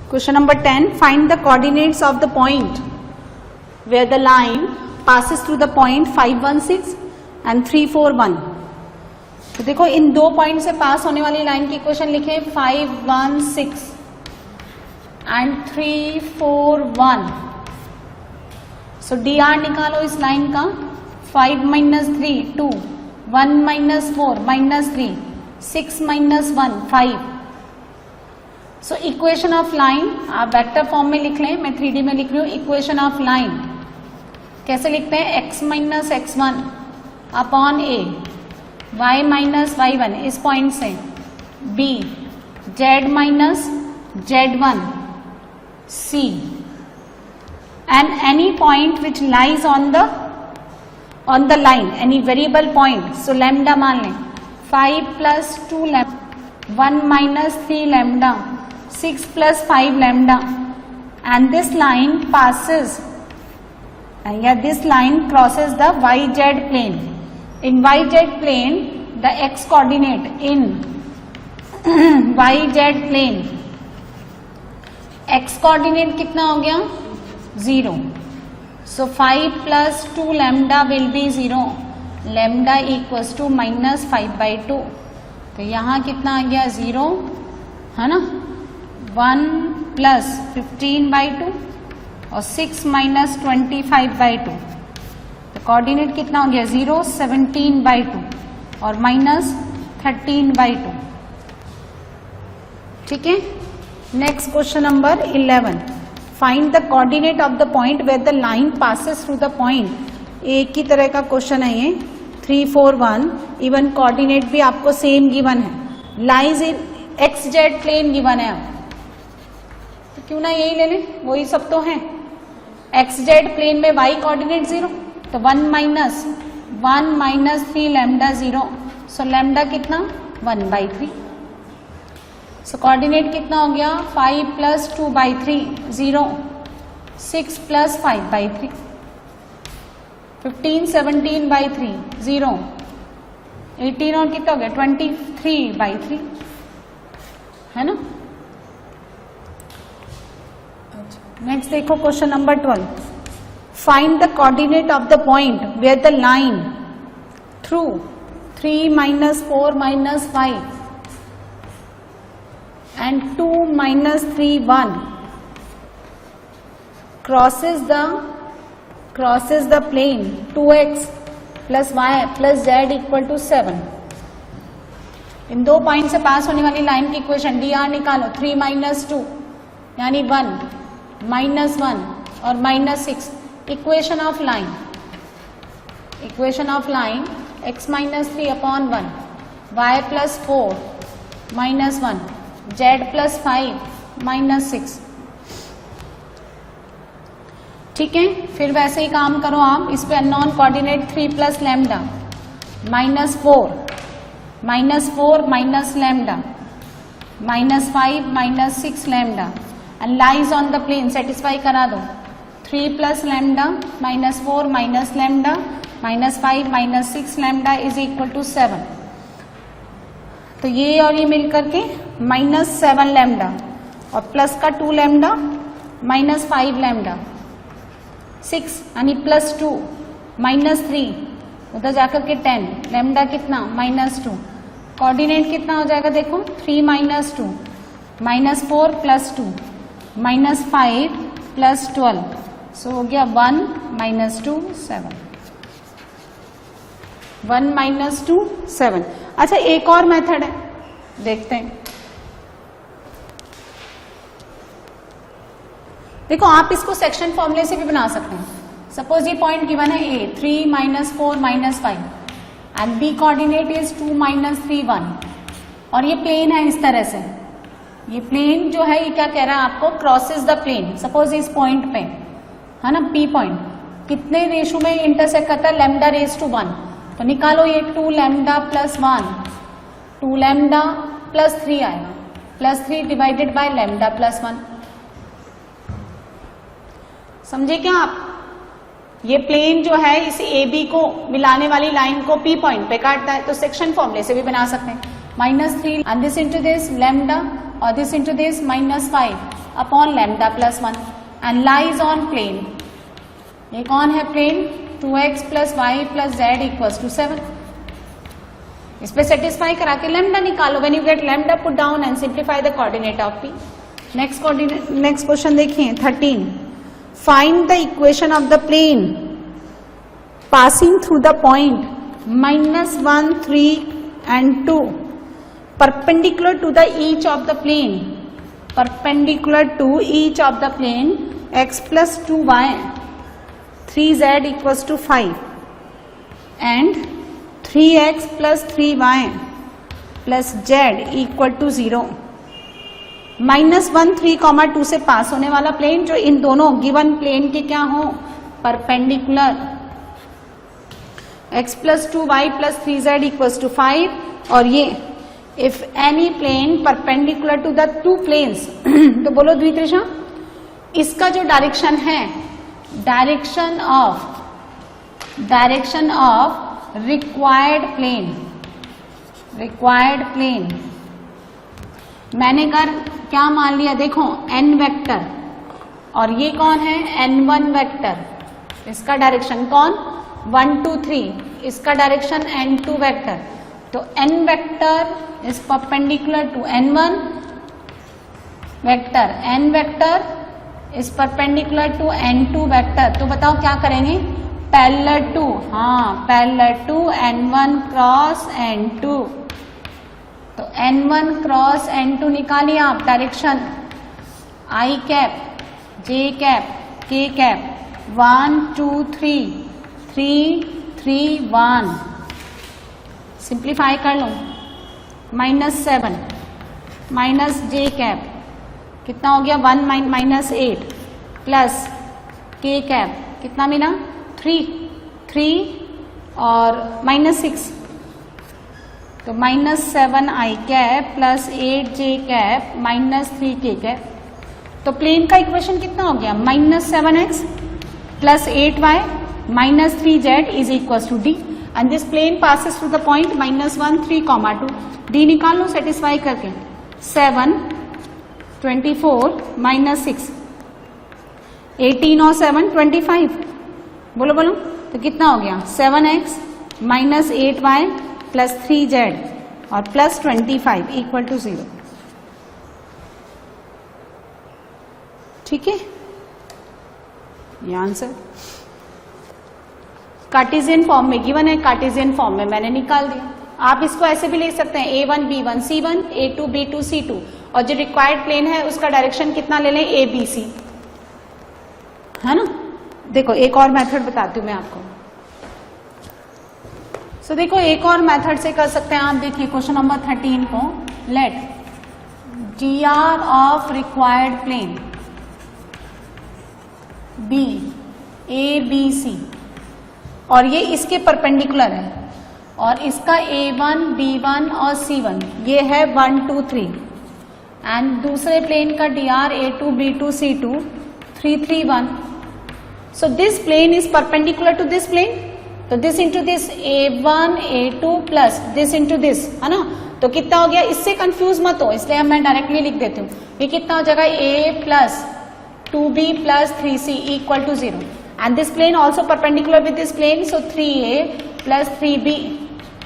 Question number 10. Find the coordinates of the point where the line passes through the point 516 and 341. तो देखो इन दो point से pass होने वाली लाइन की इक्वेशन लिखे 516 एंड 341. सो डी आर निकालो इस लाइन का. 5 minus 3 2, 1 minus 4 minus 3, 6 minus 1 5. So equation of line आप वेक्टर फॉर्म में लिख लें, मैं 3D में लिख रही हूं. इक्वेशन ऑफ लाइन कैसे लिखते हैं? x minus x1 upon a, y minus y1 इस पॉइंट से b, z minus z1 c, and any point which lies on the line, any variable point. So lambda मान लें 5 plus 2 lambda, 1 minus 3 lambda, 6 plus 5 lambda, and this line passes, this line crosses the yz plane. In yz plane, the x coordinate in yz plane, x coordinate कितना हो गया? 0. So 5 plus 2 lambda will be 0. Lambda equals to minus 5 by 2. तो यहाँ कितना आ गया? 0 है ना. 1 plus 15 by 2 और 6 minus 25 by 2. तो कोऑर्डिनेट कितना हो गया? 0 17 by 2 और माइनस 13 by 2. ठीक है. Next question number 11. Find the coordinate of the point where the line passes through the point. एक ही तरह का क्वेश्चन है ये. 341. इवन कोऑर्डिनेट भी आपको सेम गिवन है. Lies in x z plane given है. तो क्यों ना यही ले लें, वही सब तो है. एक्स जेड प्लेन में y कोऑर्डिनेट 0, तो 1 माइनस 3 लैम्डा 0. सो लैम्डा कितना? 1 by 3. सो कोऑर्डिनेट कितना हो गया? 5 plus 2 by 3 0, 6 plus 5 by 3, 15 17 by 3 0, 18 और कितना हो गया? 23 by 3 है ना. नेक्स्ट देखो question number 12. Find the coordinate of the point where the line through 3 minus 4 minus 5 and 2 minus 3 1 crosses the plane 2x plus y plus z equal to 7. इन दो point से pass होने वाली लाइन की equation D R निकालो. 3 minus 2 यानी 1 minus 1 और minus 6. Equation of line x minus 3 upon 1, y plus 4 minus 1, z plus 5 minus 6. ठीक है. फिर वैसे ही काम करो आप. इस पे unknown coordinate 3 plus lambda minus 4 minus lambda minus 5 minus 6 lambda and lies on the plane. Satisfy करा दो. 3 plus lambda minus 4 minus lambda minus 5 minus 6 lambda is equal to 7. तो ये और ये मिलकर के minus 7 lambda और प्लस का 2 lambda minus 5 lambda 6 यानी प्लस 2 minus 3 उधर जाकर के 10 lambda कितना? minus 2. कोऑर्डिनेट कितना हो जाएगा? देखो 3 minus 2 minus 4 plus 2 minus 5 plus 12. सो हो गया 1 minus 2 7. 1 minus 2 7. अच्छा एक और मेथड है, देखते हैं. देखो आप इसको सेक्शन फॉर्मूले से भी बना सकते हैं. सपोज ये पॉइंट गिवन है A 3 minus 4 minus 5 and B coordinate is 2 minus 3 1 और ये प्लेन है इस तरह से. ये प्लेन जो है ये क्या कह रहा है आपको? Crosses the plane. सपोज इस पॉइंट पे है ना P पॉइंट कितने रेशो में इंटरसेक्ट करता है? Lambda raise to 1. तो निकालो ये 2 लैम्डा प्लस 1, 2 लैम्डा प्लस 3 आएगा. Plus 3 divided by lambda plus 1. समझे क्या आप? ये प्लेन जो है इस AB को मिलाने वाली लाइन को P पॉइंट पे काटता है. तो सेक्शन फॉर्मूले से भी बना सकते हैं. -3 and this into this lambda और this into this -5 upon lambda plus 1 and lies on plane. ये कौन है plane? 2x plus y plus z equals to 7। इस पे सेटिस्फाई करा के लैम्डा निकालो। When you get lambda put down and simplify the coordinate of P. Next question देखिए 13। Find the equation of the plane passing through the point -1, 3 and 2 perpendicular to the each of the plane, perpendicular to each of the plane x plus 2y 3z equals to 5 and 3x plus 3y plus z equal to 0। -1, 3, 2 से pass होने वाला plane जो इन दोनों given plane के क्या हो? Perpendicular. x plus 2y plus 3z equals to 5 और ये if any plane perpendicular to the two planes तो बोलो द्वित्रिशा, इसका जो डायरेक्शन है डायरेक्शन ऑफ रिक्वायर्ड प्लेन मैंने क्या मान लिया? देखो n वेक्टर और ये कौन है? n1 vector. इसका डायरेक्शन कौन? 1, 2, 3। इसका डायरेक्शन n2 वेक्टर। तो n vector is perpendicular to n1 vector, n vector is perpendicular to n2 vector. तो बताओ क्या करेंगे? Parallel to, parallel to n1 cross n2। तो n1 क्रॉस n2 निकालिए आप direction i cap, j cap, k cap, 1, 2, 3, 3, 3, 1। Simplify कर लो। -7 minus j cap कितना हो गया? 1 -8 प्लस k कैप कितना मिला? 3 और -6 तो -7 i cap plus 8 j cap -3 k cap. तो प्लेन का इक्वेशन कितना हो गया? -7x plus 8y -3z is equals to d and this plane passes through the point -1, 3, 2। d निकाल लो सेटिस्फाई करके। 7, 24 -6 18 और 7 25। बोलो तो कितना हो गया? 7x minus 8y plus 3z और प्लस 25 इक्वल टू 0। ठीक है, ये आंसर कार्टेशियन फॉर्म में गिवन है, कार्टेशियन फॉर्म में मैंने निकाल दिया। आप इसको ऐसे भी लिख सकते हैं A1 B1 C1 A2 B2 C2 और जो रिक्वायर्ड प्लेन है उसका डायरेक्शन कितना ले लें? ABC, है ना। देखो एक और मेथड बताती हूँ मैं आपको। सो देखो एक और मेथड से कर सकते हैं आप। देखिए क्वेश्चन नंबर 13 को, let dr of required plane B ABC और ये इसके परपेंडिकुलर है और इसका A1 B1 और C1 ये है 1 2 3 एंड दूसरे प्लेन का dr A2 B2 C2 3 3 1। So this plane is perpendicular to this plane, तो this into this A1 A2 plus this into this, है ना। तो कितना हो गया? इससे कंफ्यूज मत हो, इसलिए मैं डायरेक्टली लिख देती हूँ। ये कितना हो जाएगा? A plus 2B plus 3C equal to 0 and this plane also perpendicular with this plane, so 3A plus 3B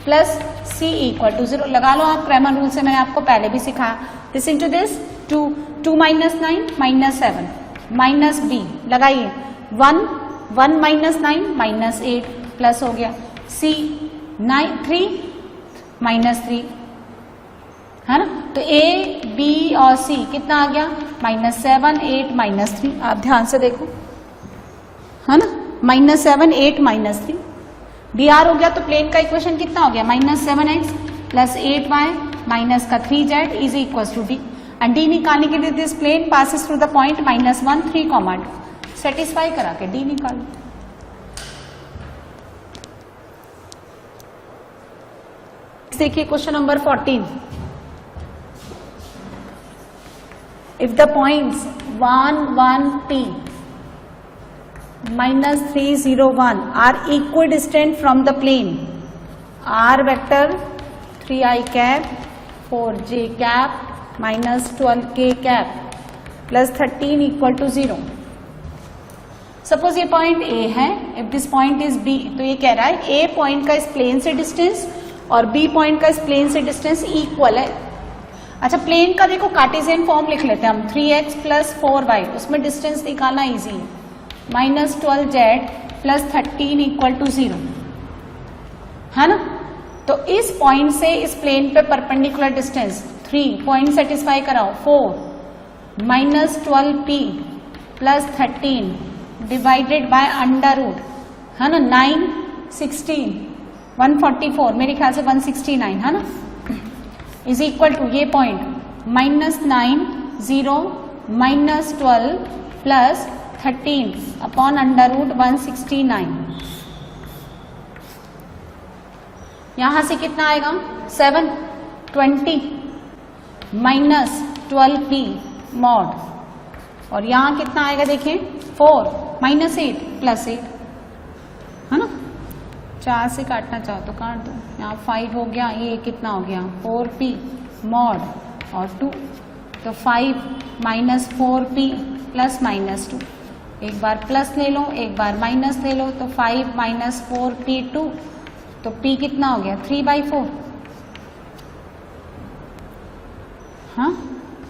plus C equal to 0। लगा लो आप, क्रैमर रूल से मैंने आपको पहले भी सिखाया। This into this 2 minus 9 minus 7 minus B लगाइए 1 minus 9 minus 8 plus हो गया C 3 माइनस 3, है ना। तो A B और C कितना आ गया? -7 8 -3। आप ध्यान से देखो, है ना, -7 8 -3 dr हो गया। तो प्लेन का इक्वेशन कितना हो गया? -7x प्लस 8y माइनस का 3z is equal to d and d निकालने के लिए this plane passes through the point -1 3, 2 satisfy करा के d निकालो। देखिए question number 14। If the points 1 1 P -3 0 1 are equidistant from the plane r vector 3i cap 4j cap minus 12k cap plus 13 equal to 0। Suppose ये point A है, if this point is B, तो ये कह रहा है ए point का इस plane से डिस्टेंस और बी पॉइंट का इस प्लेन से डिस्टेंस इक्वल है। अच्छा, प्लेन का देखो कार्टेशियन फॉर्म लिख लेते हैं हम, 3x प्लस 4y, उसमें डिस्टेंस निकालना इजी है, minus 12z plus 13 equal to 0, है ना। तो इस पॉइंट से इस प्लेन पे परपेंडिकुलर डिस्टेंस 3 पॉइंट सेटिस्फाई कराओ, 4 minus 12p plus 13 divided by under root, है ना, 9 16 144, मेरे ख्याल से 169, है ना, इज इक्वल टू ये point minus 9 0 minus 12 plus 13 upon under root 169। यहां से कितना आएगा 7 20 माइनस 12p मॉड, और यहां कितना आएगा देखें 4 माइनस 8 प्लस 8, है ना। 4 से काटना चाहो तो काट दो, यहाँ 5 हो गया, ये कितना हो गया 4p मॉड और 2, तो 5 माइनस 4p प्लस माइनस 2, एक बार प्लस ले लो एक बार माइनस ले लो, तो 5 माइनस 4p 2, तो p कितना हो गया 3/4, हाँ,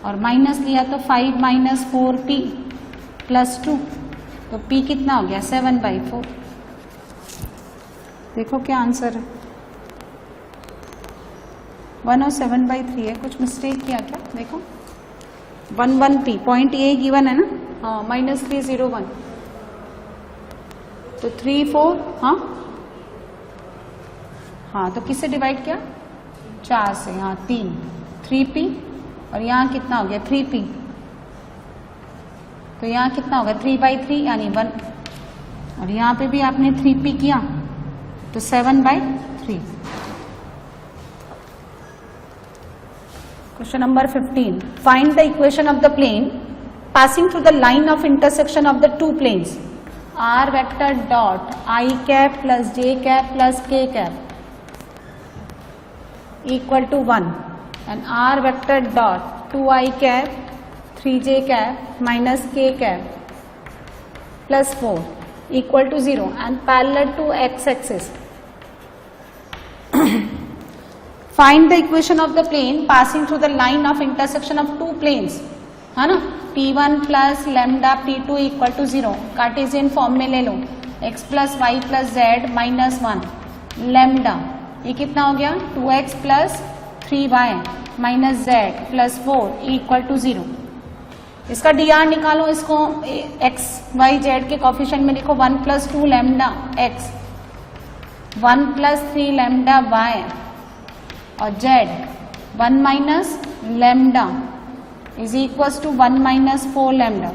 और माइनस लिया तो 5 माइनस 4p प्लस 2, तो p कितना हो गया 7/4। देखो क्या आंसर है, 1 और 7/3 है, कुछ मिस्टेक किया क्या, देखो 11p, पॉइंट ए गिवन है ना, हाँ, माइनस 301, तो 3 4, हाँ, तो किससे डिवाइड किया 4 से, हाँ 3p, और यहाँ कितना हो गया 3p, तो यहाँ कितना होगा 3/3 यानी 1, और यहाँ पे भी आपने 3p किया तो 7/3। Question number 15, find the equation of the plane passing through the line of intersection of the two planes r vector dot i cap plus j cap plus k cap equal to 1 and r vector dot 2i cap 3j cap minus k cap plus 4 equal to 0 and parallel to x-axis. Find the equation of the plane passing through the line of intersection of two planes, है ना, p1 plus lambda p2 equal to 0, Cartesian form में ले लो, x plus y plus z minus 1 lambda, ये कितना हो गया 2x plus 3y minus z plus 4 equal to 0। इसका dr निकालो, इसको x y z के कोफिशिएंट में लिखो, 1 plus 2 lambda x 1 plus 3 lambda y और z 1 minus lambda is equals to 1 minus 4 lambda,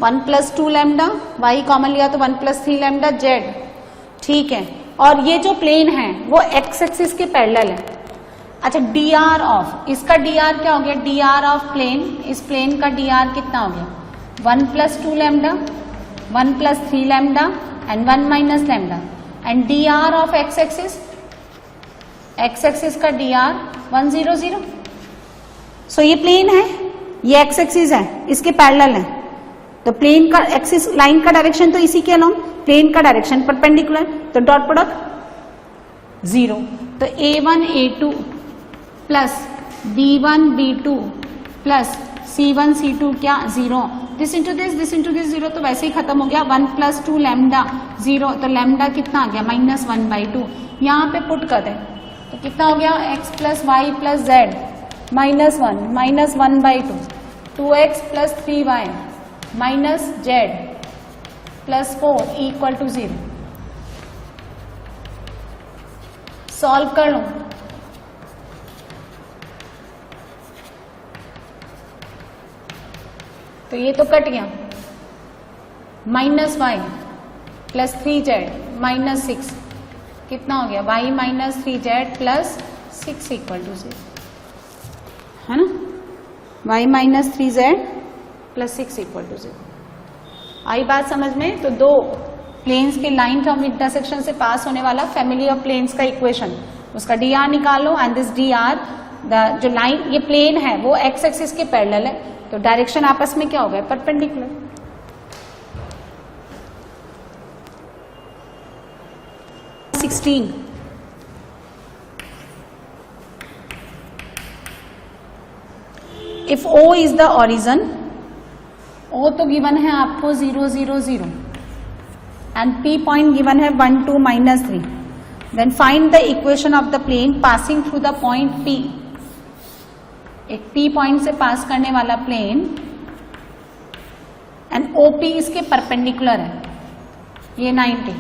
1 plus 2 lambda y common लिया तो 1 plus 3 lambda z, ठीक है। और ये जो प्लेन है वो x एक्सिस के पैरेलल है। अच्छा, dr ऑफ, इसका dr क्या हो गया, dr ऑफ प्लेन, इस प्लेन का dr कितना हो गया 1 plus 2 lambda 1 plus 3 lambda and 1 minus lambda, and dr of x axis का dr 1 0 0। सो ये प्लेन है, ये x एक्सिस है, इसके पैरेलल है, तो प्लेन का एक्सिस, लाइन का डायरेक्शन तो इसी के अलोंग, प्लेन का डायरेक्शन परपेंडिकुलर, तो डॉट प्रोडक्ट 0, तो a1 a2 plus b1 b2 plus c1 c2 क्या 0, दिस इंटू दिस 0, तो वैसे ही खत्म हो गया, 1 plus 2 लैम्डा 0, तो लैम्डा कितना आ गया माइनस 1/2, यहाँ पे पुट कर दे तो कितना हो गया x plus y plus z minus 1 minus 1/2, 2x plus 3y माइनस z plus 4 equal to 0। Solve कर लो, तो ये तो कट गया, minus y plus 3z minus 6, कितना हो गया y minus 3z plus 6 equal to 0, है ना, y minus 3z plus 6 equal to 0। आई बात समझ में? तो दो प्लेन्स के लाइन ऑफ इंटरसेक्शन से पास होने वाला फैमिली ऑफ प्लेन्स का इक्वेशन, उसका dr निकालो, एंड दिस dr जो लाइन ये प्लेन है वो एक्स एक्सिस के पैरेलल है, तो डायरेक्शन आपस में क्या हो गया, perpendicular. If O is the origin, O तो गिवन है आपको 0 0 0 एंड P पॉइंट गिवन है 1 2 -3, then find the equation of the plane passing through the point P। एक P पॉइंट से पास करने वाला प्लेन एंड OP इसके परपेंडिकुलर है, ये 90।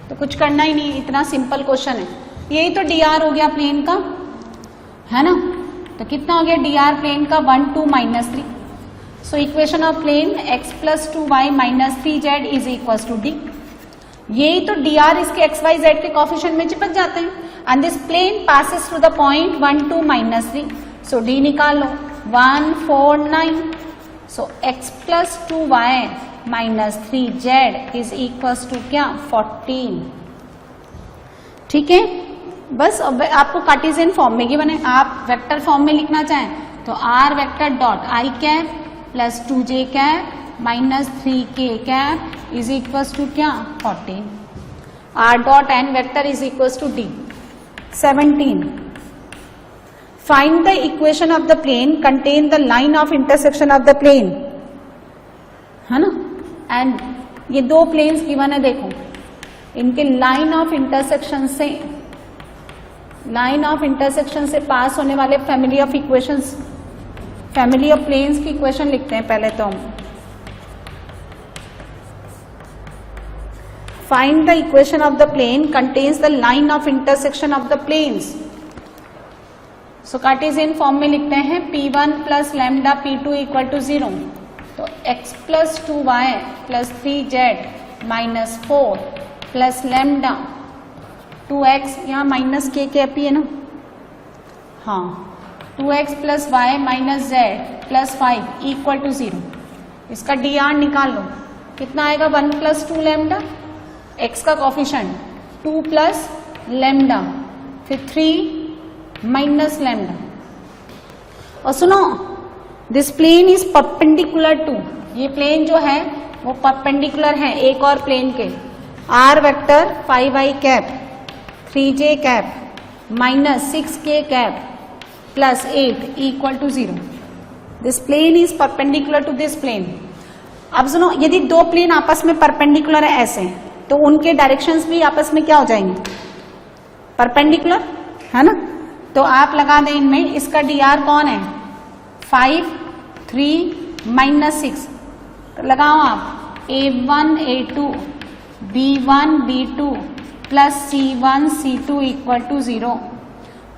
तो कुछ करना ही नहीं, इतना सिंपल क्वेश्चन है। यही तो dr हो गया प्लेन का, है ना। तो कितना हो गया dr प्लेन का, 1 2 -3। So equation of plane x + 2y - 3z is equal to d। यही तो dr इसके x y z के कोफिशिएंट में चिपक जाते हैं and this plane passes through the point 1 2 -3। So d निकाल लो, 1 4 9। So x + 2y - 3z is equal to क्या, 14। ठीक है, बस अब आपको कार्टेशियन फॉर्म में गिवन है। आप वेक्टर फॉर्म में लिखना चाहें तो r vector dot i cap plus 2j cap minus 3k cap is equal to क्या, 14। r डॉट n vector is equal to d। 17, find the equation of the plane contain the line of intersection of the plane, है ना। And ये दो planes given है, देखो इनके line of intersection से पास होने वाले family of equations, family of planes की इक्वेशन लिखते हैं पहले तो हम। Find the equation of the plane contains the line of intersection of the planes. So Cartesian form में लिखते हैं P1 + लैम्डा P2 = 0। तो x + 2y + 3z - 4 + lambda 2x, यहाँ माइनस k कैप ही है ना, हाँ, 2x + y - z + 5 = 0। इसका dr निकाल लो, कितना आएगा, 1 + 2 लैम्डा, x का कोफिशिएंट 2 + लैम्डा, फिर 3 - लैम्डा। और सुनो, this plane is perpendicular to, ये प्लेन जो है वो परपेंडिकुलर है एक और प्लेन के। r vector 5i cap 3j cap -6k cap +8 = 0। This plane is perpendicular to this plane. अब सुनो, यदि दो प्लेन आपस में परपेंडिकुलर है ऐसे, तो उनके डायरेक्शंस भी आपस में क्या हो जाएंगे, परपेंडिकुलर, है ना। तो आप लगा दें इनमें, इसका dr कौन है, 5 3 - 6। लगाओ आप, a1 a2 b1 b2 + c1 c2 = 0।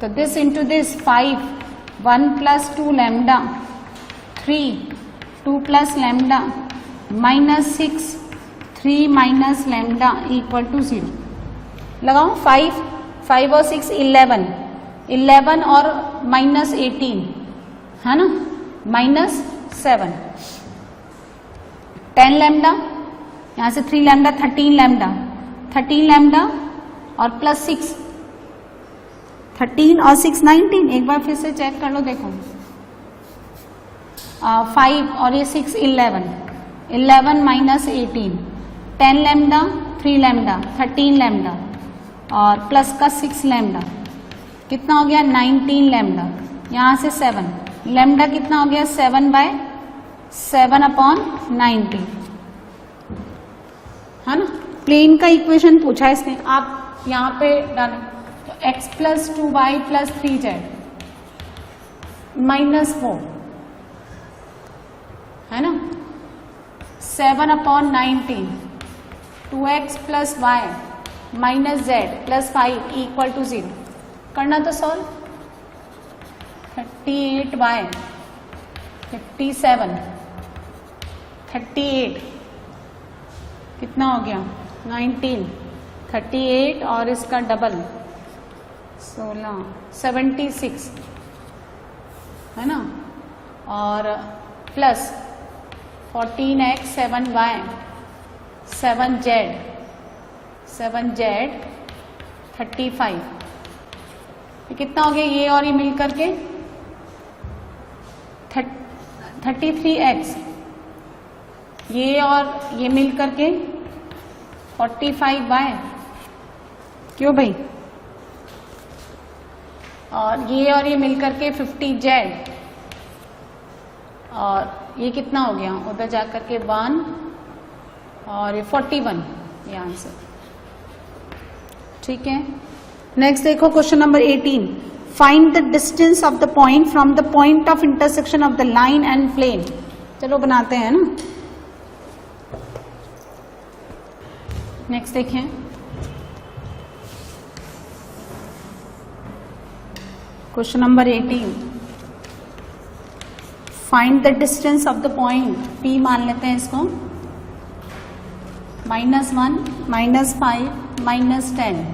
तो this into this 5 1 + 2 lambda 3 2 + lambda -6 3 - lambda = 0। लगाओ 5 5 और 6 11 11 और -18, है ना, -7 10 लैम्डा, यहाँ से 3 लैम्डा 13 लैम्डा 13 लैम्डा और +6 13 और 6 19। एक बार फिर से चेक कर लो, देखो 5 और ये 6 11 11 - 18 10 लैम्डा 3 लैम्डा 13 लैम्डा और प्लस का 6 लैम्डा, कितना हो गया, 19 लैम्डा। यहाँ से 7 लैम्डा कितना हो गया, 7/7/19, है ना। प्लेन का इक्वेशन पूछा इसने, आप यहाँ पे डालें तो x + 2y + 3z -4, है ना, 7/19 2x + y - z + 5 = 0। करना तो सॉल्व, 38y 57 38 कितना हो गया, 19 38 और इसका डबल 16 76, है ना, और प्लस 14x 7y 7z 35 कितना हो गया ये और ये मिल करके 33x, ये और ये मिल करके 45y, क्यों भाई, और ये मिल करके 50z, और ये कितना हो गया उधर जाकर के 1 और ये 41, ये आंसर। ठीक है, नेक्स्ट देखो question number 18, find the distance of the point from the point of intersection of the line and plane. चलो बनाते हैं ना। नेक्स्ट देखें, question number 18, find the distance of the point, P मान लेते हैं इसको, -1, -5, -10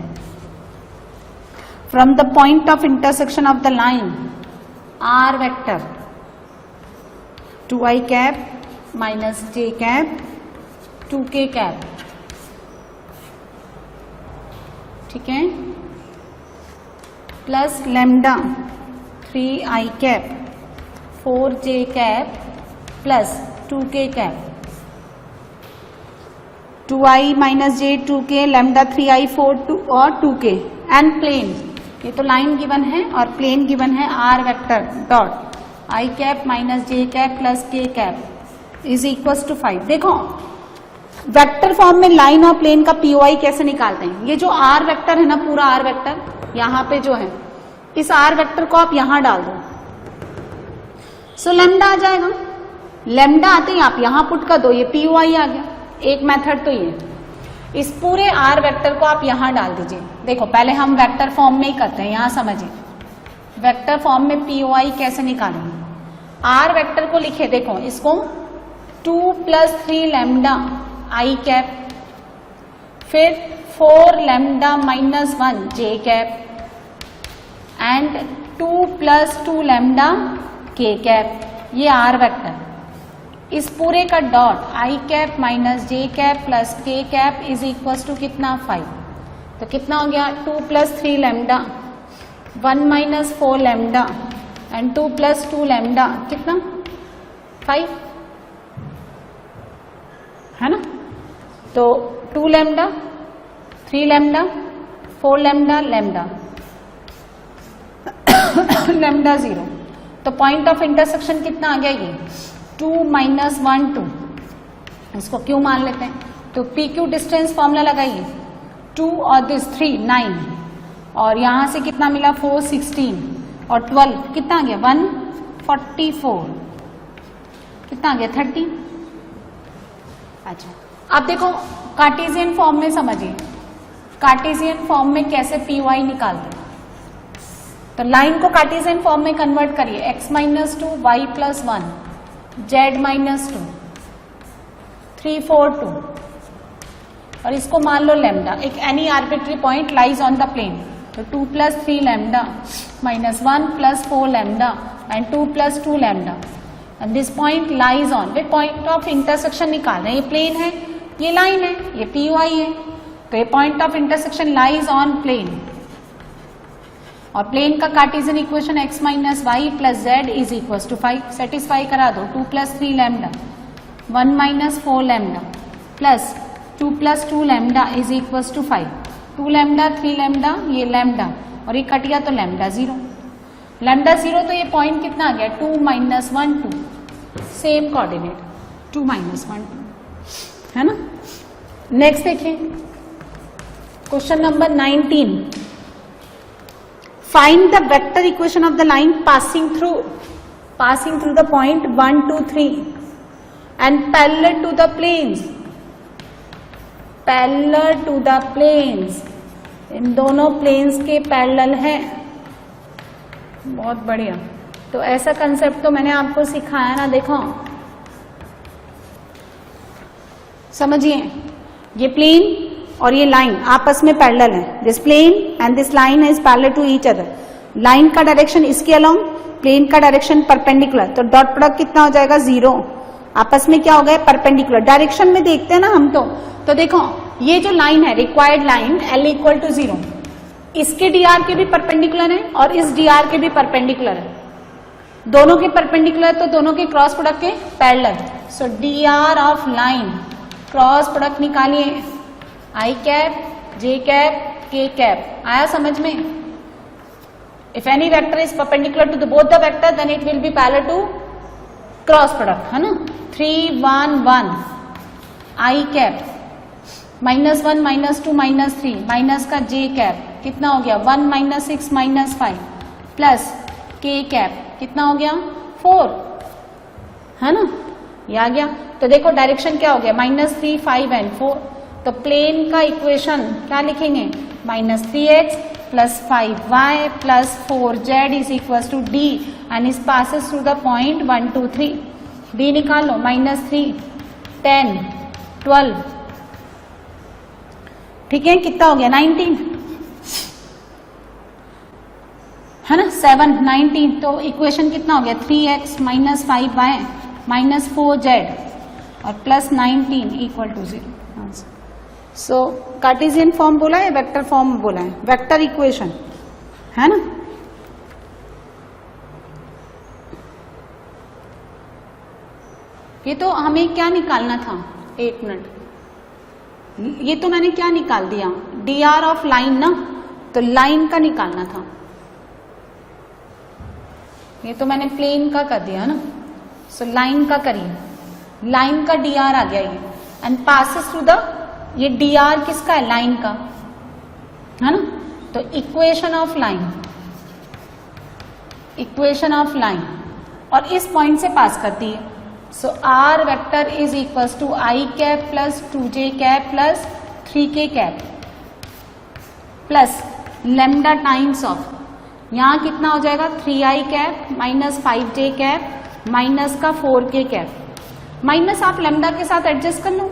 from the point of intersection of the line r vector 2i cap minus j cap 2k cap। ठीक है, plus lambda 3i cap 4j cap plus 2k cap 2i minus j 2k lambda 3i 4 2 और 2k and plane. ये तो line given है और plane given है r vector dot i cap minus j cap plus k cap is equal to 5। देखो vector form में line और plane का POI कैसे निकालते हैं। ये जो r वेक्टर है ना, पूरा r वेक्टर यहाँ पे जो है, इस r वेक्टर को आप यहां डाल दो, सो लैम्डा आ जाएगा। लैम्डा आते ही आप यहां पुट कर दो, ये POI आ गया। एक मेथड तो ये, इस पूरे r वेक्टर को आप यहां डाल दीजिए। देखो पहले हम वेक्टर फॉर्म में ही करते हैं, यहां समझिए वेक्टर फॉर्म में POI कैसे निकालेंगे। r वेक्टर को लिखे, देखो इसको 2 + 3 लैम्डा i कैप, फिर 4 lambda -1 j cap and 2 + 2 lambda k cap. ये r वेक्टर, इस पूरे का dot i cap minus j cap plus k cap is equal to कितना 5। तो कितना हो गया 2 + 3 लैम्डा 1 - 4 लैम्डा एंड 2 + 2 लैम्डा कितना 5 है ना। तो 2 lambda 3 lambda 4 lambda lambda lambda 0। तो पॉइंट ऑफ इंटरसेक्शन कितना आ गया ये 2 - 1 2, इसको क्यों मान लेते हैं। तो PQ डिस्टेंस फॉर्मूला लगाइए, 2 और दिस 3 9 और यहां से कितना मिला 4 16 और 12 कितना आ गया 144, कितना आ गया 30। अच्छा अब देखो कार्टेशियन फॉर्म में समझिए, कार्टेशियन फॉर्म में कैसे POI निकालते हैं। तो लाइन को कार्टेशियन फॉर्म में कन्वर्ट करिए, x - 2 y + 1 z - 2 3 4 2 और इसको मान लो लैम्डा, एक any arbitrary point lies on the plane. तो 2 + 3 lambda -1 + 4 lambda and 2 + 2 lambda and this point lies on, we point of intersection निकाल रहे हैं। ये प्लेन है, ये लाइन है, ये POI है। तो ये point of intersection lies on plane और प्लेन का Cartesian equation x - y + z is equal to 5 satisfy करा दो। 2 + 3 lambda 1 - 4 lambda plus 2 + 2 lambda is equal to 5। 2 lambda 3 lambda ये लैम्डा और ये कट गया तो लैम्डा 0। लैम्डा 0 तो ये पॉइंट कितना आ गया 2 - 1 2, सेम कोऑर्डिनेट 2 - 1 2 है ना। नेक्स्ट देखिए question number 19, find the vector equation of the line passing through the point 1 2 3 and parallel to the planes, parallel to the planes, इन दोनों प्लेन्स के पैरेलल है। बहुत बढ़िया। तो ऐसा कंसेप्ट तो मैंने आपको सिखाया ना, देखो समझिए ये प्लेन और ये लाइन आपस में पैरेलल है। This plane and this line is parallel to each other. Line का डायरेक्शन इसके अलोंग, प्लेन का डायरेक्शन परपेंडिकुलर, तो डॉट प्रोडक्ट कितना हो जाएगा 0। आपस में क्या हो गया परपेंडिकुलर। डायरेक्शन में देखते हैं ना हम तो देखो ये जो लाइन है रिक्वायर्ड लाइन L = 0, इसके dr के भी परपेंडिकुलर है और इस dr के भी परपेंडिकुलर है, दोनों के परपेंडिकुलर तो दोनों के क्रॉस प्रोडक्ट के parallel. So dr of line cross product निकालिए, i cap j cap k cap. आया समझ में? If any vector is perpendicular to the both the vector then it will be parallel to cross product, है ना। 3 1 1 i cap -1 -2 -3 minus का j cap कितना हो गया 1 -6 -5 प्लस k कैप कितना हो गया 4, है ना, ये आ गया। तो देखो डायरेक्शन क्या हो गया -3 5 एंड 4, तो प्लेन का इक्वेशन क्या लिखेंगे -3x + 5y + 4z is equal to d and इस passes through the point 1 2 3। d निकालो -3 10 12, ठीक है, कितना हो गया 19, है ना, 7 19। तो इक्वेशन कितना हो गया 3x - 5y - 4z और plus 19 equal to 0। So Cartesian form बोला है, वेक्टर फॉर्म बोला है, वेक्टर इक्वेशन, है ना। ये तो हमें क्या निकालना था, एक मिनट, ये तो मैंने क्या निकाल दिया dr ऑफ लाइन ना, तो लाइन का निकालना था, ये तो मैंने प्लेन का कर दिया ना। सो लाइन का करिए, लाइन का dr आ गया ये एंड पासेस थ्रू द, ये dr किसका है लाइन का, है ना। तो equation of line, equation of line और इस पॉइंट से पास करती है। So r vector is equal to i cap plus 2j cap plus 3k cap plus lambda times of, यहां कितना हो जाएगा 3i cap minus 5j cap minus का 4k कैप, माइनस आप लेमडा के साथ एडजस्ट कर लो,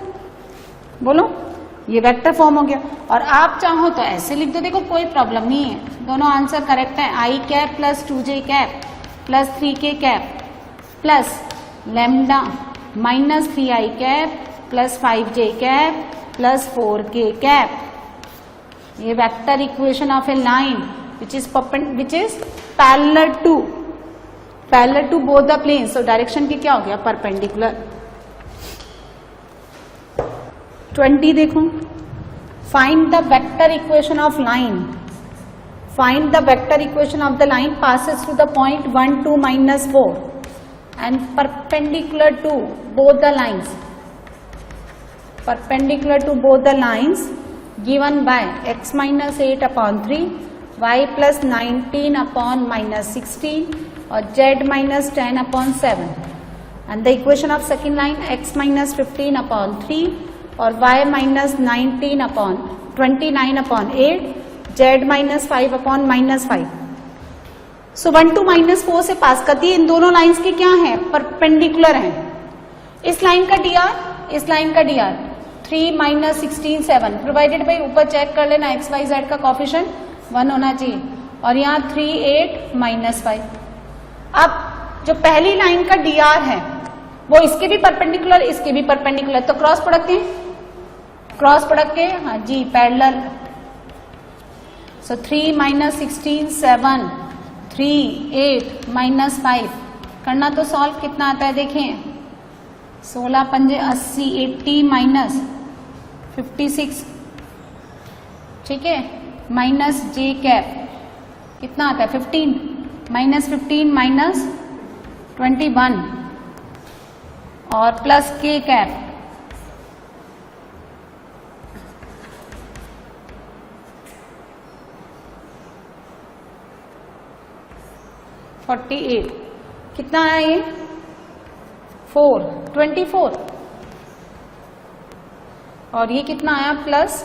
बोलो, ये वेक्टर फॉर्म हो गया। और आप चाहो तो ऐसे लिख दो, देखो कोई प्रॉब्लम नहीं है, दोनों आंसर करेक्ट है। i cap plus 2j cap plus 3k cap plus lambda minus 3i cap plus 5j cap plus 4k cap, ये vector equation of a line which is parallel to both the planes। so direction की क्या हो गया perpendicular. 20 देखो, find the vector equation of line, find the vector equation of the line passes through the point 1 2 -4 and perpendicular to both the lines, perpendicular to both the lines given by x - 8 upon 3 y plus 19 upon -16 और z minus 10 upon 7 and the equation of second line x minus 15 upon 3 और y minus 19 upon 29 upon 8 z minus 5 upon -5। सो 1 2 -4 से pass करती है, इन दोनों lines के क्या है perpendicular है। इस लाइन का dr, इस लाइन का dr 3 - 16 7 प्रोवाइडेड बाई, ऊपर चेक कर लेना x y z का कोफिशिएंट 1 होना चाहिए और यहाँ 3 8 -5। अब जो पहली लाइन का dr है वो इसके भी परपेंडिकुलर, इसके भी परपेंडिकुलर, तो क्रॉस प्रोडक्ट के, क्रॉस प्रोडक्ट के, हाँ जी पैरेलल। सो 3 - 16 7 3 8 -5 करना तो सॉल्व कितना आता है देखें, 16 पंजे 80 80 माइनस 56, ठीक है, माइनस j कैप कितना आता है 15 -15 -21 और प्लस k कैप (48) कितना आया ये 4 24 और ये कितना आया प्लस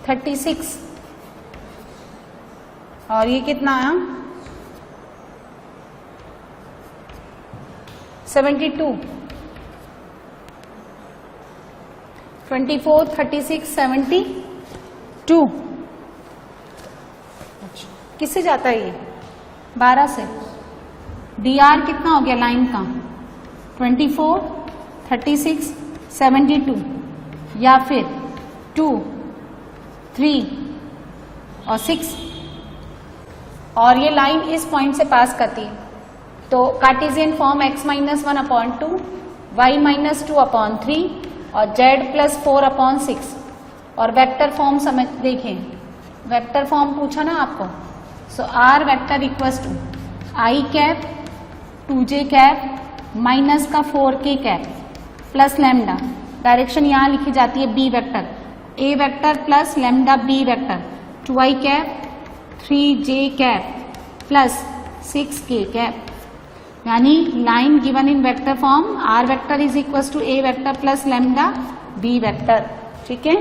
36 और ये कितना आया 72। 24 36 72 किससे जाता है ये 12 से। dr कितना हो गया लाइन का 24 36 72 या फिर 2 3 और 6, और ये लाइन इस पॉइंट से पास करती है, तो कार्टेशियन फॉर्म x-1/2, y-2/3 और z+4/6, और वेक्टर फॉर्म समझ देखें, वेक्टर फॉर्म पूछा ना आपको, so r vector equals to i cap 2j cap minus का 4k cap plus lambda, direction यहाँ लिखी जाती है b vector, a vector plus lambda b vector 2i cap 3j cap plus 6k cap, यानी line given in vector form r vector is equals to a vector plus lambda b vector. ठीक है,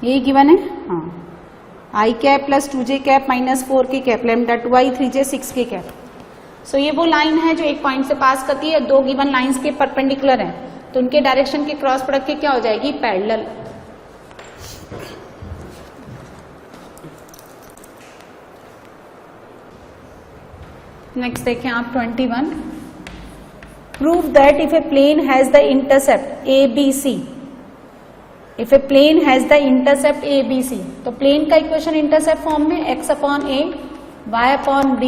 यही given है। हाँ, i cap plus 2j cap minus 4k cap lambda 2i 3j 6k cap. So ये वो line है जो एक पॉइंट से पास करती है, दो गिवन लाइंस के परपेंडिकुलर हैं, तो उनके डायरेक्शन के क्रॉस प्रोडक्ट की क्या हो जाएगी, पैरेलल। नेक्स्ट देखें आप 21, prove that if a plane has the intercept a b c, if a plane has the intercept a b c, तो प्लेन का इक्वेशन इंटरसेप्ट फॉर्म में x/a, y/b,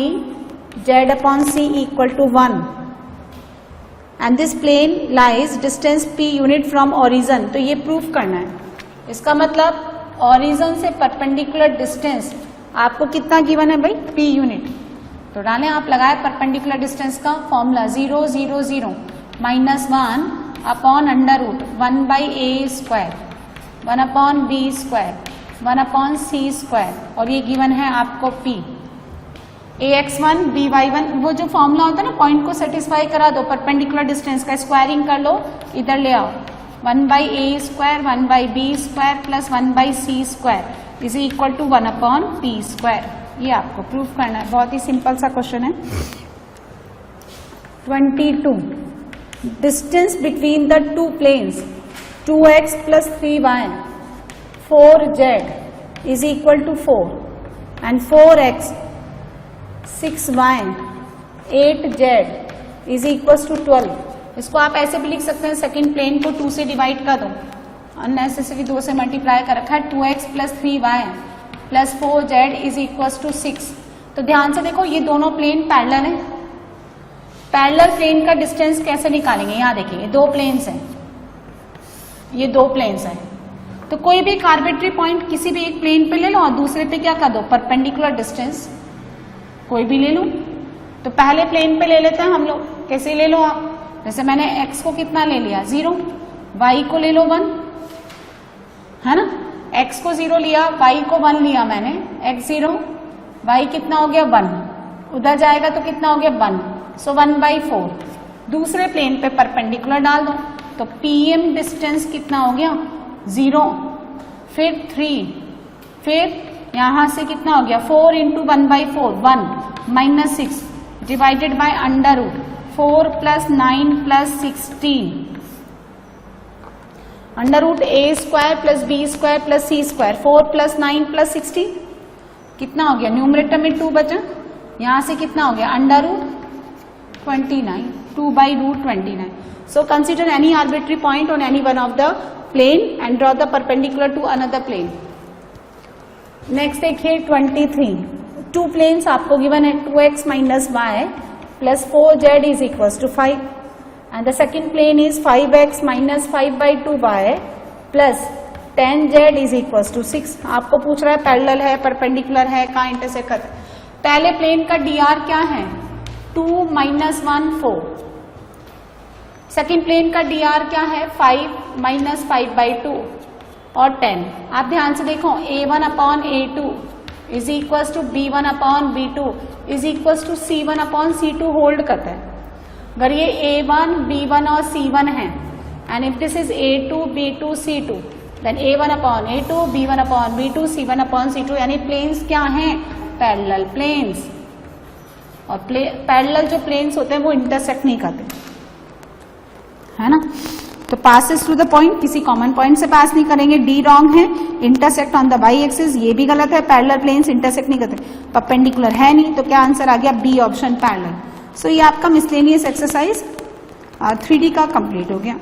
z/c equal to 1 and this plane lies distance p unit from origin. तो ये proof करना है, इसका मतलब origin से परपेंडिकुलर डिस्टेंस आपको कितना गिवन है भाई, p यूनिट। तो डालें आप, लगाए परपेंडिकुलर डिस्टेंस का formula 0 0 0 -1 upon under root 1/a², 1/b², 1/c², और ये गिवन है आपको p। ax1 by1, वो जो फॉर्मूला होता है ना, पॉइंट को सेटिस्फाई करा दो, परपेंडिकुलर डिस्टेंस का स्क्वायरिंग कर लो, इधर ले आओ, 1/a² 1/b² plus 1/c² is equal to 1/p²। ये आपको प्रूफ करना है, बहुत ही सिंपल सा क्वेश्चन है। 22, distance between the two planes 2x plus 3y 4z is equal to 4 and 4x 6y 8z is equal to 12। इसको आप ऐसे भी लिख सकते हैं, सेकेंड प्लेन को 2 से डिवाइड कर दो, अननेसेसरी 2 से मल्टीप्लाई कर रखा है, 2x plus 3y plus 4z is equal to 6। तो ध्यान से देखो, ये दोनों प्लेन पैरेलल हैं, पैरेलल प्लेन का डिस्टेंस कैसे निकालेंगे, यहाँ देखिए दो प्लेन्स हैं, ये दो प्लेन्स हैं, तो कोई भी एक आर्बिट्री पॉइंट किसी भी एक प्लेन पे ले लो और दूसरे पे क्या कर दो, परपेंडिकुलर डिस्टेंस कोई भी ले लो। तो पहले प्लेन पे ले लेते हैं हम लोग, कैसे ले लो आप, जैसे मैंने x को कितना ले लिया 0, y को ले लो 1, है ना, x को 0 लिया, y को 1 लिया मैंने, x 0, y कितना हो गया 1, उधर जाएगा तो कितना हो गया 1, सो 1/4। दूसरे प्लेन पे परपेंडिकुलर डाल दो, तो pm डिस्टेंस कितना हो गया 0, फिर 3, फिर यहां से कितना हो गया 4 into 1/4 1 minus 6 divided by under root 4 plus 9 plus 16 under root a² plus b² plus c², 4 plus 9 plus 16 कितना हो गया, न्यूमरेटर में 2 बचा, यहां से कितना हो गया under root 29, 2/√29। So consider any arbitrary point on any one of the plane and draw the perpendicular to another plane. Next देखिए 23, टू प्लेन्स आपको गिवन है 2x minus y plus 4z is equal to 5 and the second plane is 5x minus 5/2y plus 10z is equal to 6। आपको पूछ रहा है parallel है, perpendicular है, कहाँ इंटरसेक्ट करता है। पहले प्लेन का dr क्या है 2 माइनस 1 4, सेकेंड प्लेन का dr क्या है 5 माइनस 5/2 और 10। आप ध्यान से देखो a1 upon a2 is equal to b1 upon b2 is equal to c1 upon c2 hold करता है। अगर ये a1 b1 और c1 है and if this is a2 b2 c2 then a1 upon a2 b1 upon b2 c1 upon c2, यानी planes क्या हैं parallel planes. और पैरेलल जो प्लेन्स होते हैं वो इंटरसेक्ट नहीं करते, है ना। तो पासेस टू द पॉइंट, किसी कॉमन पॉइंट से पास नहीं करेंगे, डी रॉन्ग है। Intersect on the y axis, ये भी गलत है, पैरेलल प्लेन्स इंटरसेक्ट नहीं करते, परपेंडिकुलर है नहीं, तो क्या आंसर आ गया बी ऑप्शन पैरेलल। सो ये आपका मिसलेनियस एक्सरसाइज 3D का कंप्लीट हो गया।